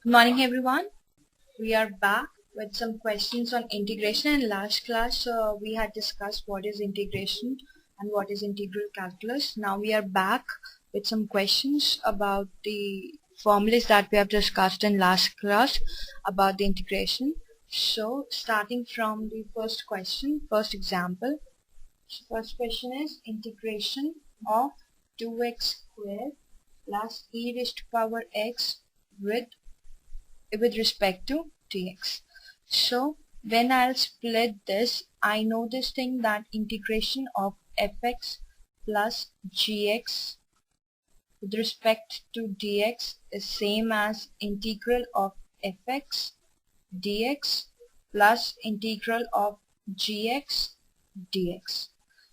Good morning everyone. We are back with some questions on integration. In last class we had discussed what is integration and what is integral calculus. Now we are back with some questions about the formulas that we have discussed in last class about the integration. So starting from the first question, first example. First question is integration of 2x squared plus e raised to power x with respect to dx. So when I'll split this, I know this thing that integration of fx plus gx with respect to dx is same as integral of fx dx plus integral of gx dx.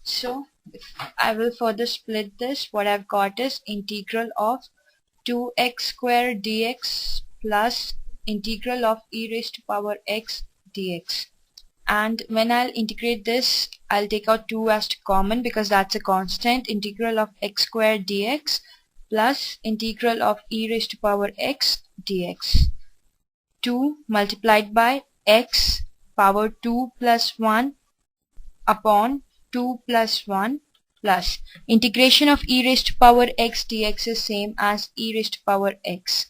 So if I will further split this, what I've got is integral of 2x squared dx plus integral of e raised to power x dx. And when I'll integrate this, I'll take out 2 as common because that's a constant. Integral of x squared dx plus integral of e raised to power x dx. 2 multiplied by x power 2 plus 1 upon 2 plus 1 plus integration of e raised to power x dx is same as e raised to power x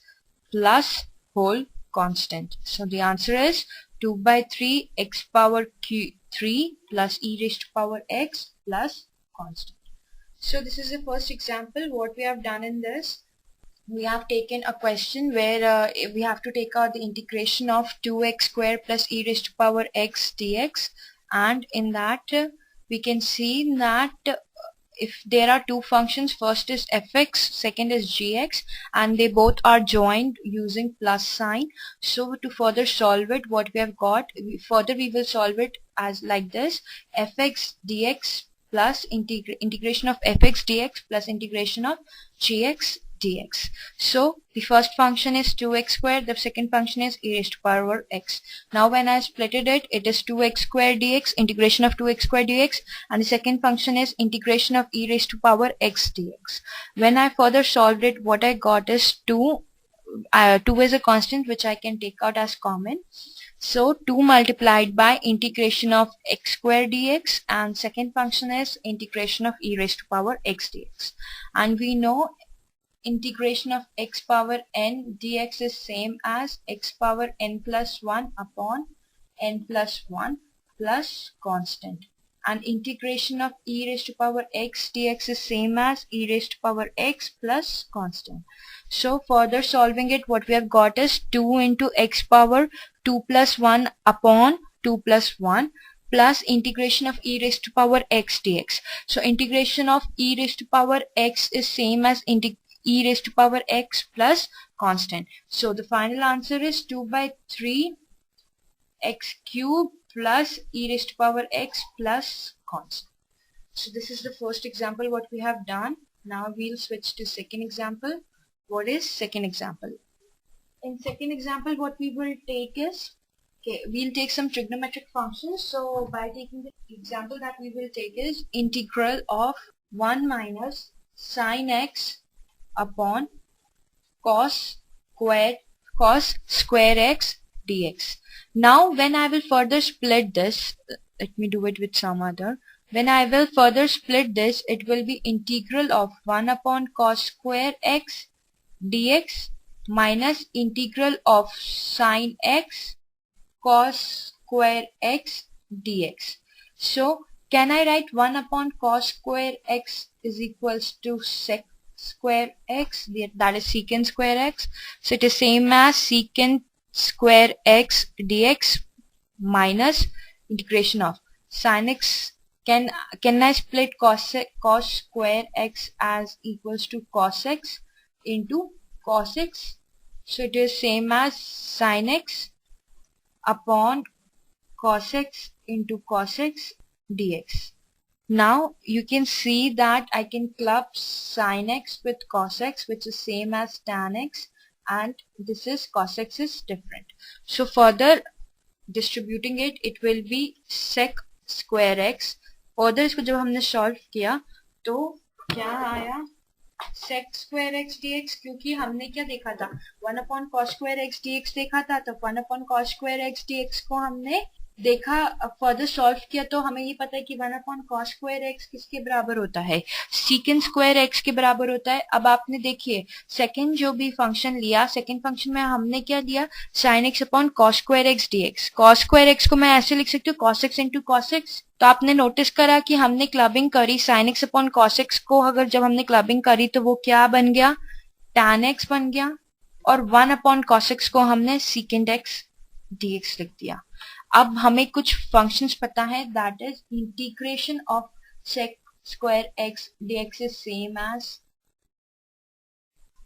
plus whole constant. So the answer is 2 by 3 x power 3 plus e raised to power x plus constant. So this is the first example. What we have done in this, we have taken a question where we have to take out the integration of 2x squared plus e raised to power x dx, and in that we can see that if there are two functions, first is fx, second is gx, and they both are joined using plus sign. So to further solve it, what we have got, we will solve it as like this: fx dx plus integration of fx dx plus integration of gx dx. So the first function is 2x squared, the second function is e raised to power x. Now when I splitted it, it is 2x squared dx, integration of 2x squared dx, and the second function is integration of e raised to power x dx. When I further solved it, what I got is 2. 2 is a constant which I can take out as common. So 2 multiplied by integration of x squared dx, and second function is integration of e raised to power x dx. And we know integration of x power n dx is same as x power n plus 1 upon n plus 1 plus constant, and integration of e raised to power x dx is same as e raised to power x plus constant. So further solving it, what we have got is 2 into x power 2 plus 1 upon 2 plus 1 plus integration of e raised to power x dx. So integration of e raised to power x is same as e raised to power x plus constant. So the final answer is 2 by 3 x cube plus e raised to power x plus constant. So this is the first example what we have done. Now we'll switch to second example. What is second example? In second example, what we will take is, we'll take some trigonometric functions. So by taking the example that we will take is integral of 1 minus sine x upon cos square x dx. Now when I will further split this, let me do it with some other. When I will further split this, it will be integral of 1 upon cos square x dx minus integral of sine x cos square x dx. So can I write 1 upon cos square x is equals to sec square x, that is secant square x. So it is same as secant square x dx minus integration of sin x. Can I split cos square x as equals to cos x into cos x? So it is same as sin x upon cos x into cos x dx. Now you can see that I can club sin x with cos x, which is same as tan x, and this is cos x is different. So further distributing it, it will be sec square x. Further इसको जब हमने solve किया तो क्या आया, sec square x D x, क्योंकि हमने क्या देखा था, 1/cos square x D x देखा था, तो 1/cos square x D x को हमने देखा, फर्दर सॉल्व किया तो हमें ये पता है कि 1/cos स्क्वायर एक्स किसके बराबर होता है, सीकेंड स्क्वायर एक्स के बराबर होता है। अब आपने देखिए सेकंड जो भी फंक्शन लिया, सेकंड फंक्शन में हमने क्या लिया, sin x upon cos square x D x. cos square x को मैं ऐसे लिख सकती हूँ cos x into cos x। तो आपने नोटिस करा कि हमने क्लबिंग करी sin x upon cos x को, अगर जब हमने क्लबिंग करी तो वो क्या बन गया, tan x बन गया, और 1/cos x को हमने secant x dx लिख दिया। अब हमें कुछ फंक्शंस पता है, that is integration of sec square x dx is same as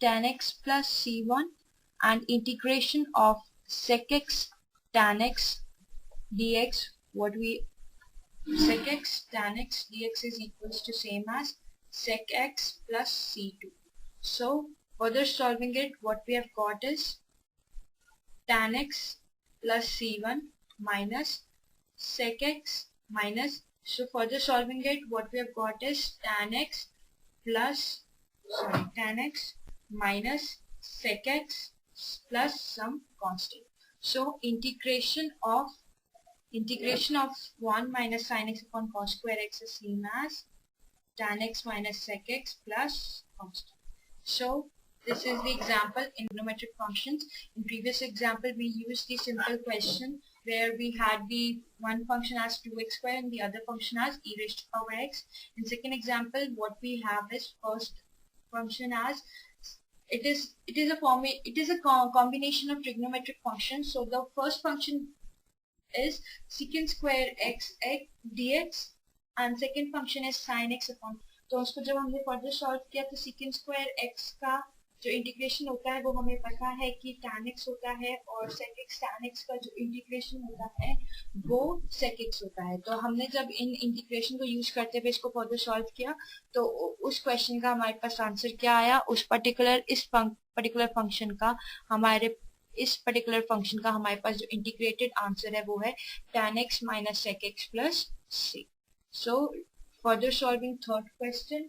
tan x plus c1, and integration of sec x tan x dx, what we sec x tan x dx is equals to same as sec x plus c2. So further solving it, what we have got is tan x plus c1 minus sec x minus, so further solving it, what we have got is tan x minus sec x plus some constant. So integration of 1 minus sin x upon cos square x is same as tan x minus sec x plus constant. So this is the example in trigonometric functions. In previous example, we used the simple question where we had the one function as 2x square and the other function as e raised to power x. In second example, what we have is first function as it is a combination of trigonometric functions. So the first function is secant square x dx and second function is sin x upon, तो उसको जब हमने further solve किया तो secant square x का जो integration होता है वो हमें पता है कि tan x होता है, और sec x tan x का जो इंटीग्रेशन होता है वो sec x होता है। तो हमने जब इन इंटीग्रेशन को यूज करते हुए इसको फर्दर सॉल्व किया तो उस क्वेश्चन का हमारे पास आंसर क्या आया, उस पर्टिकुलर फंक्शन का हमारे पास जो इंटीग्रेटेड आंसर है वो है tan x minus sec x plus c. So further solving third question,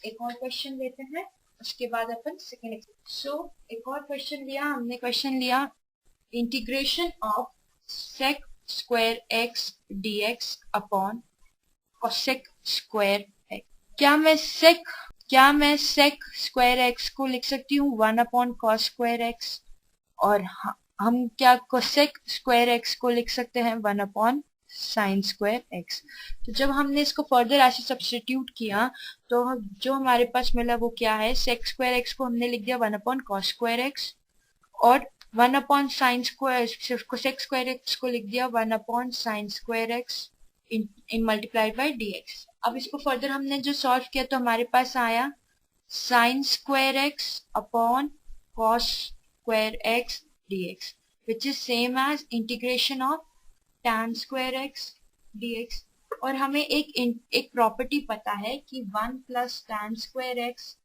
एक और क्वेश्चन लेते हैं, उसके बाद अपन सेकेंड। सो एक और क्वेश्चन लिया हमने, क्वेश्चन लिया integration of sec square x dx upon cosec square x। क्या मैं sec स्क्वायर x को लिख सकती हूँ 1/cos स्क्वायर x, और हम क्या cosec स्क्वायर x को लिख सकते हैं 1/sin स्क्वायर x। तो जब हमने इसको फर्दर ऐसे सब्स्टिट्यूट किया तो जो हमारे पास मिला वो क्या है, sec स्क्वायर x को हमने लिख दिया 1/cos स्क्वायर x, और 1/sin square cosec square x को लिख दिया 1/sin square x in multiplied by dx। अब इसको फर्दर हमने जो सॉल्व किया तो हमारे पास आया sin square x upon cos square x dx, which is same as integration of tan square x dx। और हमें एक प्रॉपर्टी पता है कि 1 plus tan square x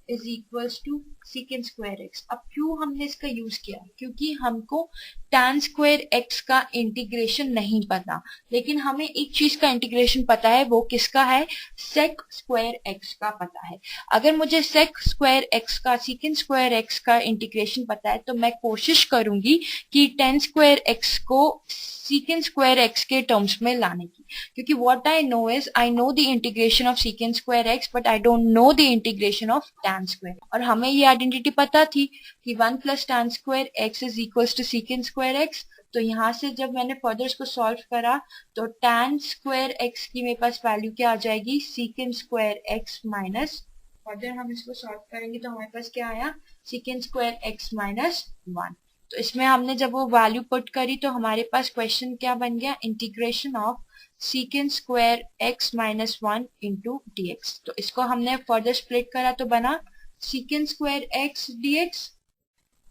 is equals to secant square x। अब क्यों हमने इसका यूज किया, क्योंकि हमको tan स्क्वायर x का इंटीग्रेशन नहीं पता, लेकिन हमें एक चीज का इंटीग्रेशन पता है, वो किसका है, sec स्क्वायर x का पता है। अगर मुझे sec स्क्वायर x का secant स्क्वायर x का इंटीग्रेशन पता है तो मैं कोशिश करूंगी कि tan स्क्वायर x को secant स्क्वायर x के टर्म्स में लाने की, क्योंकि what I know is I know the integration of secant square x but I don't know the integration of tan square. और हमें ये आइडेंटिटी पता थी कि 1 plus tan square x is equals to secant square x। तो यहाँ से जब मैंने फर्दर इसको सॉल्व करा तो tan स्क्वायर x की मेरे पास वैल्यू क्या आ जाएगी, secant square x minus, further हम इसको सॉल्व करेंगे तो हमारे पास क्या आया, secant स्क्वायर x माइनस 1। तो इसमें हमने जब वो वैल्यू पुट करी तो हमारे पास क्वेश्चन क्या बन गया, integration of secant square x minus 1 into dx। तो इसको हमने फर्दर स्प्लिट करा तो बना secant square x dx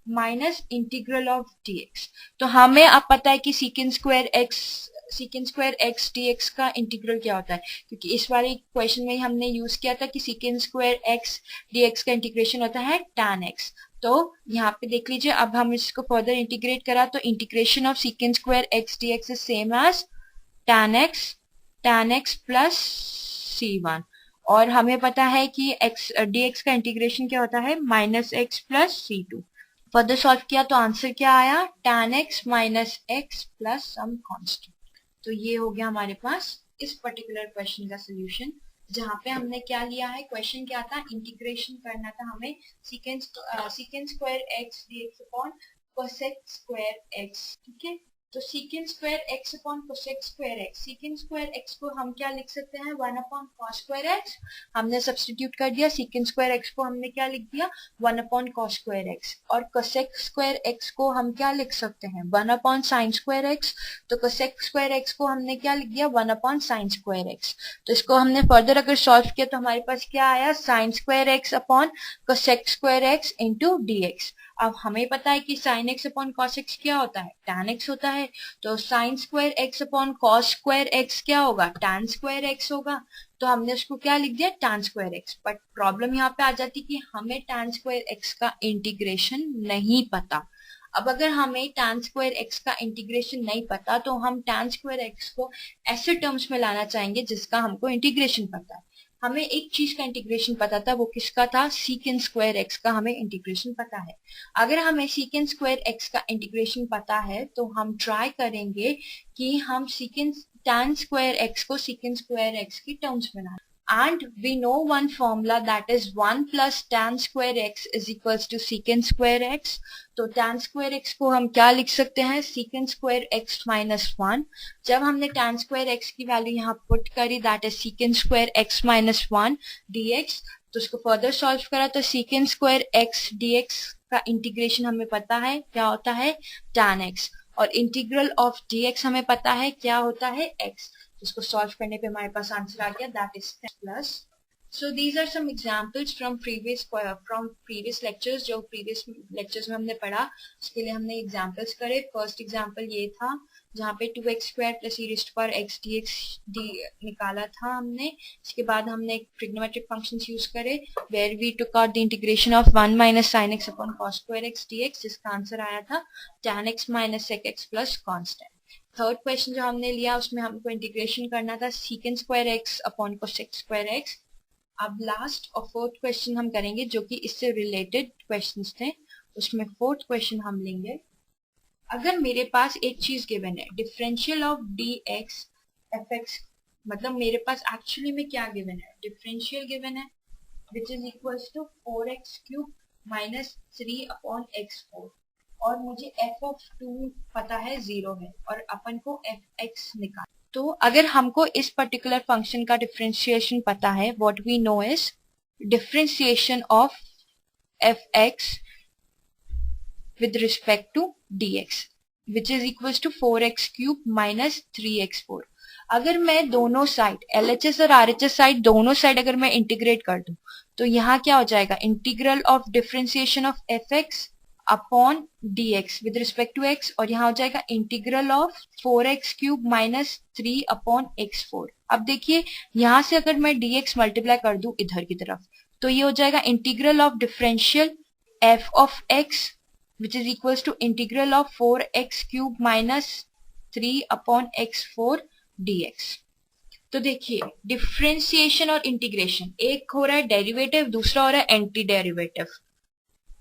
minus integral of dx। तो हमें अब पता है कि secant स्क्वायर x dx का इंटीग्रल क्या होता है, क्योंकि इस वाले क्वेश्चन में हमने यूज किया था कि secant स्क्वायर x dx का इंटीग्रेशन होता है tan x। तो यहाँ पे देख लीजिए, अब हम इसको फर्दर इंटीग्रेट करा तो integration of secant square x dx is same as tan x plus c1, और हमें पता है कि x dx का इंटीग्रेशन क्या होता है, -x plus c2। Further solve किया तो आंसर क्या आया, tan x minus x plus some constant. तो ये हो गया हमारे पास इस पर्टिकुलर क्वेश्चन का सोल्यूशन, जहाँ पे हमने क्या लिया है, क्वेश्चन क्या था, इंटीग्रेशन करना था हमें secant square x dx upon cosec square x। ठीक है, तो secant square x upon cosec square x, secant square x को हम क्या लिख सकते हैं, 1 अपॉन कॉस स्क्वायर x। हमने सब्स्टिट्यूट कर दिया, सीकेंस स्क्वायर x को हमने क्या लिख दिया, 1 अपॉन कॉस स्क्वायर x। और कोसेक स्क्वायर x को हम क्या लिख सकते हैं, 1 अपॉन साइन स्क्वायर x। तो कोसेक स्क्वायर x को हमने क्या लिख दिया, 1 अपॉन साइन स्क्वायर x। तो इसको हमने फर्दर अगर सॉल्व किया तो हमारे पास क्या आया, sine square x upon cosec square x into dx। अब हमें पता है कि sine x upon cos x क्या होता है, टैन एक्स होता है। तो sine square x upon cos square x क्या होगा, टैन स्क्वायर एक्स होगा। तो हमने उसको क्या लिख दिया, tan square x. But problem यहाँ पे आ जाती कि हमें टैन स्क्वायर एक्स का इंटीग्रेशन नहीं पता। अब अगर हमें टैन स्क्वायर एक्स का इंटीग्रेशन नहीं पता तो हम टैन स्क्वायर एक्स को ऐसे टर्म्स में लाना चाहेंगे जिसका हमको इंटीग्रेशन पता है। हमें एक चीज का इंटीग्रेशन पता था, वो किसका था, सीकेंड स्क्वायर एक्स का हमें इंटीग्रेशन पता है। अगर हमें सीकेंड स्क्वायर एक्स का इंटीग्रेशन पता है तो हम ट्राई करेंगे कि हम सीकेंड टैन स्क्वायर एक्स को सीकेंड स्क्वायर एक्स की टर्म्स में लाएं। And we know one formula, that is 1 plus tan square x is equals to secant square x. तो tan square x को हम क्या लिख सकते हैं, secant square x minus 1। जब हमने tan square x की वैल्यू यहाँ पुट करी, that is secant square x minus 1 dx, तो उसको फर्दर सॉल्व करा तो secant square x dx का इंटीग्रेशन हमें पता है क्या होता है, tan x। और इंटीग्रल ऑफ dx हमें पता है क्या होता है, x। इसको सॉल्व करने पे हमारे पास आंसर आ गया, that is plus. So these are some examples from previous lectures, जो प्रीवियस लेक्चर्स में हमने पढ़ा उसके लिए हमने एग्जांपल्स करे। फर्स्ट एग्जांपल ये था जहाँ पे 2x square plus e raised to power x dx निकाला था हमने। इसके बाद हमने ट्रिग्नोमेट्रिक फंक्शंस यूज करे where we took out the integration of 1 minus sine x upon cos square x dx, जिसका आंसर आया था tan x minus sec x plus constant. Third question जो हमने लिया उसमें हमको इंटीग्रेशन करना था secant square x upon cosec square x. अब लास्ट और फोर्थ क्वेश्चन हम करेंगे जो कि इससे रिलेटेड क्वेश्चंस थे। उसमें फोर्थ क्वेश्चन हम लेंगे, अगर मेरे पास एक चीज गिवन है, differential of D x F x, मतलब मेरे पास एक्चुअली में क्या गिवन है, डिफरेंशियल गिवन है which is equal to 4x cube minus 3 upon x4, और मुझे f ऑफ 2 पता है 0 है और अपन को fx निकाल। तो अगर हमको इस पर्टिकुलर फंक्शन का डिफरेंशिएशन पता है, what we know is differentiation of fx with respect to dx which is equal to 4x cube minus 3x4। अगर मैं दोनों साइड LHS और RHS साइड दोनों साइड अगर मैं इंटीग्रेट कर दूं तो यहाँ क्या हो जाएगा, integral of differentiation of fx upon dx with respect to x, और यहाँ हो जाएगा integral of 4x cube minus 3 upon x4। अब देखिए यहाँ से अगर मैं dx मल्टीप्लाई कर दूं इधर की तरफ तो ये हो जाएगा integral of differential f of x which is equal to integral of 4x cube minus 3 upon x4 dx। तो देखिए डिफरेंशिएशन और इंटीग्रेशन, एक हो रहा है डेरिवेटिव, दूसरा हो रहा है एंटी डेरिवेटिव।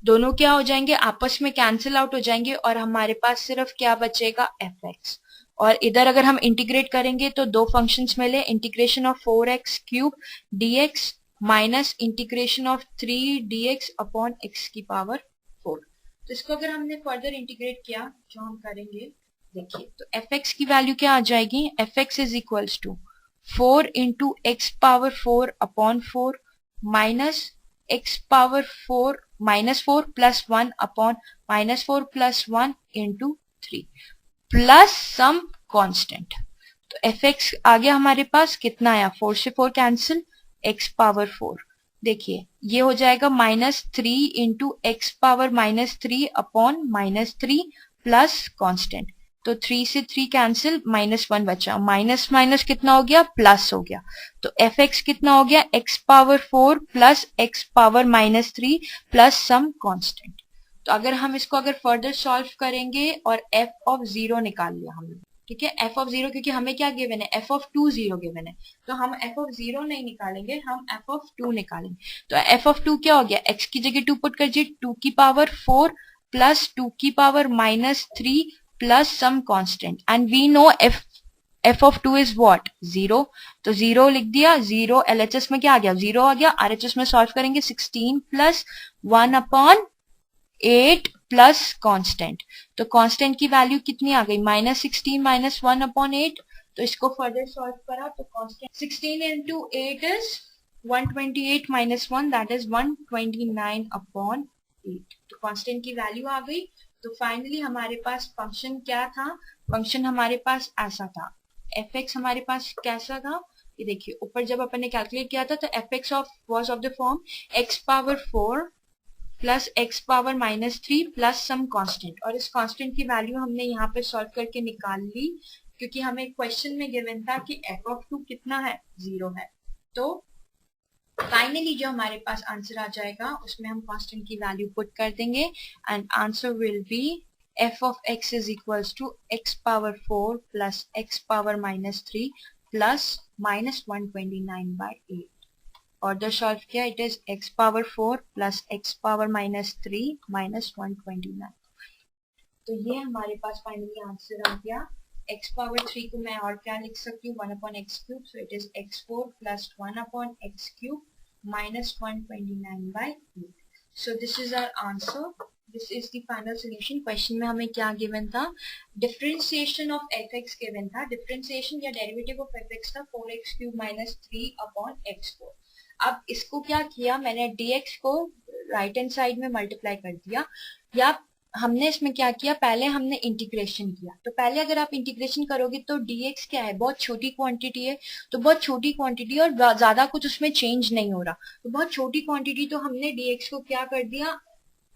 दोनों क्या हो जाएंगे, आपस में कैंसिल आउट हो जाएंगे और हमारे पास सिर्फ क्या बचेगा, fx। और इधर अगर हम इंटीग्रेट करेंगे तो दो फंक्शंस मिले, integration of 4x cube dx minus integration of 3 dx upon x की पावर 4। तो इसको अगर हमने फर्दर इंटीग्रेट किया जो हम करेंगे, देखिए तो fx की वैल्यू क्या आ जाएगी, fx is equals to 4 into x power 4 upon 4 minus x power 4 minus 4 plus 1 upon minus 4 plus 1 into 3 plus some constant. तो fx आ गया हमारे पास, कितना आया, 4 से 4 कैंसिल, x पावर 4। देखिए ये हो जाएगा minus 3 into x power minus 3 upon minus 3 plus constant. तो 3 से 3 कैंसिल, माइनस 1 बचा, माइनस माइनस कितना हो गया, प्लस हो गया। तो fx कितना हो गया, x power 4 plus x power minus 3 plus some constant. तो अगर हम इसको अगर फर्दर सॉल्व करेंगे और f ऑफ 0 निकाल लिया हमने, ठीक है, f ऑफ 0 क्योंकि हमें क्या गिवन है, f ऑफ 2 0 गिवन है, तो हम f ऑफ 0 नहीं निकालेंगे, हम f ऑफ 2 निकालेंगे। तो f ऑफ 2 क्या हो गया, x की जगह 2 पुट कर दीजिए, 2 की पावर 4 प्लस 2 की power -3 plus some constant, and we know f of 2 is what, 0, तो 0 लिख दिया, 0 LHS में क्या आ गया, 0 आ गया, RHS में सॉल्व करेंगे 16 प्लस 1/8 प्लस कांस्टेंट, तो कांस्टेंट की वैल्यू कितनी आ गई, -16 माइनस 1/8, तो इसको फर्दर सॉल्व करा तो constant 16 into 8 is 128 minus 1, that is 129/8, तो कांस्टेंट की वैल्यू आ गई। तो फाइनली हमारे पास फंक्शन क्या था, फंक्शन हमारे पास ऐसा था, fx हमारे पास कैसा था, ये देखिए ऊपर जब अपन ने कैलकुलेट किया था तो fx was of the form x power 4 plus x power -3 plus some constant, और इस कांस्टेंट की वैल्यू हमने यहाँ पे सॉल्व करके निकाल ली, क्योंकि हमें क्वेश्चन में गिवन था कि f ऑफ 2 कितना है, 0 है। तो फाइनली जो हमारे पास आंसर आ जाएगा उसमें हम कांस्टेंट की वैल्यू पुट कर देंगे, and answer will be f of x is equals to x power 4 plus x power -3 plus -129/8, और सॉल्व किया, it is x power 4 plus x power -3 -129, तो ये हमारे पास फाइनली आंसर आ गया। x पावर 3 को मैं और क्या लिख सकती हूँ, 1/x3, so it is x4 plus 1/x3 -129/8, so this is our answer, this is the final solution. Question में हमें क्या गिवन था, डिफरेंशिएशन ऑफ fx गिवन था, डिफरेंशिएशन या डेरिवेटिव ऑफ fx था 4x3 -3/x4। अब इसको क्या किया मैंने, dx को राइट हैंड साइड में मल्टीप्लाई कर दिया, या हमने इसमें क्या किया, पहले हमने इंटीग्रेशन किया, तो पहले अगर आप इंटीग्रेशन करोगे तो dx क्या है, बहुत छोटी क्वांटिटी है, तो बहुत छोटी क्वांटिटी और ज्यादा कुछ उसमें चेंज नहीं हो रहा, तो बहुत छोटी क्वांटिटी, तो हमने dx को क्या कर दिया,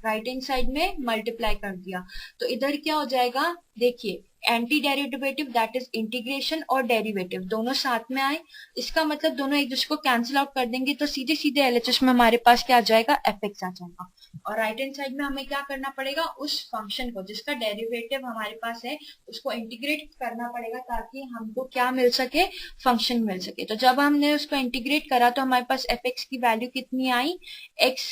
राइट हैंड साइड में मल्टीप्लाई कर दिया, तो इधर क्या हो जाएगा, देखिए anti derivative that is integration और डेरिवेटिव दोनों साथ में आए, इसका मतलब दोनों एक दूसरे को कैंसिल आउट कर देंगे, तो सीधे सीधे एलएचएस में हमारे पास क्या आ जाएगा, fx आ जाएगा, और राइट हैंड साइड में हमें क्या करना पड़ेगा, उस फंक्शन को जिसका डेरिवेटिव हमारे पास है उसको इंटीग्रेट करना पड़ेगा, ताकि हमको क्या मिल सके, फंक्शन मिल सके। तो जब हमने उसको इंटीग्रेट करा तो हमारे पास fx की वैल्यू कितनी आई, x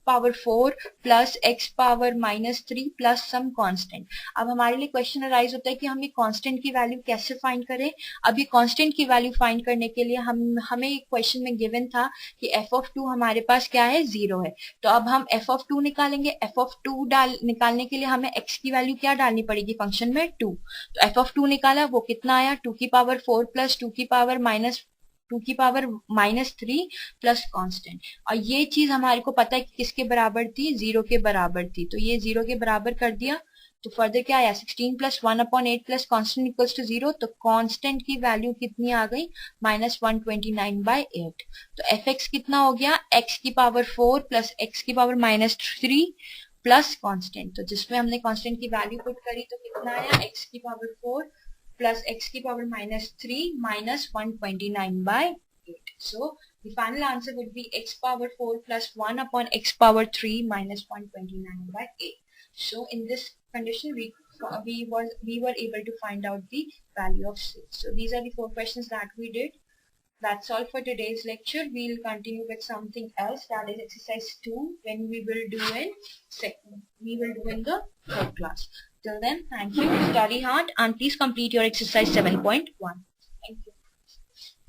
power 4 plus x power -3 plus some constant. अब हमारे लिए क्वेश्चन अराइज होता है कि हम ये कांस्टेंट की वैल्यू कैसे फाइंड करें। अब ये कांस्टेंट की वैल्यू फाइंड करने के लिए हमें एक क्वेश्चन में गिवन था कि f ऑफ 2 हमारे पास क्या है, 0 है, तो अब हम f ऑफ 2 निकालेंगे। f ऑफ 2 निकालने के लिए हमें x की वैल्यू क्या डालनी पड़ेगी, फंक्शन में 2, तो f ऑफ 2 निकाला, वो कितना आया, 2 की पावर 4 प्लस 2 की पावर -3 प्लस कांस्टेंट, और ये चीज हमारे को पता है कि किसके बराबर थी, 0 के बराबर थी, तो ये 0 के बराबर कर दिया, तो फर्दर क्या आया, 16 plus 1/8 plus constant equals to 0, तो कांस्टेंट की वैल्यू कितनी आ गई, -129/8, तो fx कितना हो गया, x की पावर 4 प्लस x की पावर -3 प्लस कांस्टेंट, तो जिसमें हमने कांस्टेंट की वैल्यू पुट करी तो कितना आया, x की पावर 4 plus x की power -3 minus 129/8. So the final answer would be x power 4 plus 1/x power 3 minus 129/8. So in this condition we were able to find out the value of 6. So these are the 4 questions that we did. That's all for today's lecture. We'll continue with something else, that is exercise 2, when we will do in the third class. Till then, thank you, study hard, and please complete your exercise 7.1. Thank you.